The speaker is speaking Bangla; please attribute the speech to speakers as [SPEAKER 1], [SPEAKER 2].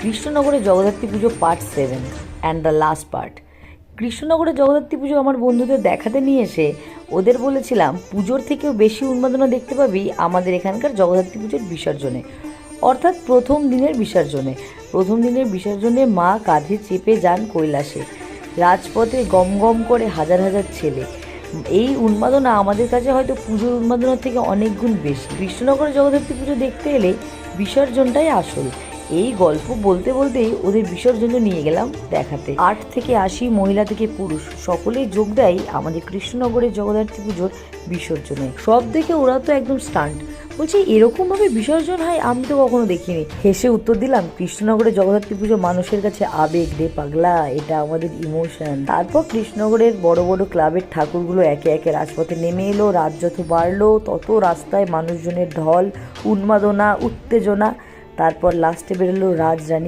[SPEAKER 1] কৃষ্ণনগরে জগদ্ধাত্রী পুজো part 7 and the last part. কৃষ্ণনগরে জগদ্ধাত্রী পুজো আমার বন্ধুদের দেখাতে নিয়ে এসে ওদের বলেছিলাম পুজোর থেকেও বেশি উন্মাদনা দেখতে পাবি আমাদের এখানকার জগদ্ধাত্রী পুজোর বিসর্জনে, অর্থাৎ প্রথম দিনের বিসর্জনে মা কাঁধে চেপে যান কৈলাসে। রাজপথে গম গম করে হাজার হাজার ছেলে। এই উন্মাদনা আমাদের কাছে হয়তো পুজোর উন্মাদনার থেকে অনেক গুণ বেশি। কৃষ্ণনগরে জগদ্ধাত্রী পুজো দেখতে এলে বিসর্জনটাই আসল। এই গল্প বলতে বলতেই ওদের বিসর্জন নিয়ে গেলাম দেখাতে। 8 থেকে 80 মহিলা থেকে পুরুষ সকলেই যোগ দেয় আমাদের কৃষ্ণনগরের জগদ্ধাত্রী পুজোর বিসর্জনে। সব দেখে ওরা তো একদম স্টান্ট, বলছি এরকম ভাবে বিসর্জন হয় আমি তো কখনো দেখিনি। হেসে উত্তর দিলাম, কৃষ্ণনগরের জগদ্ধাত্রী পুজো মানুষের কাছে আবেগ রে পাগলা, এটা আমাদের ইমোশন। তারপর কৃষ্ণনগরের বড় বড় ক্লাবের ঠাকুরগুলো একে একে রাজপথে নেমে এলো। রাত যত বাড়লো তত রাস্তায় মানুষজনের ঢল, উন্মাদনা, উত্তেজনা। তারপর লাস্টে বেরোলো রাজরানী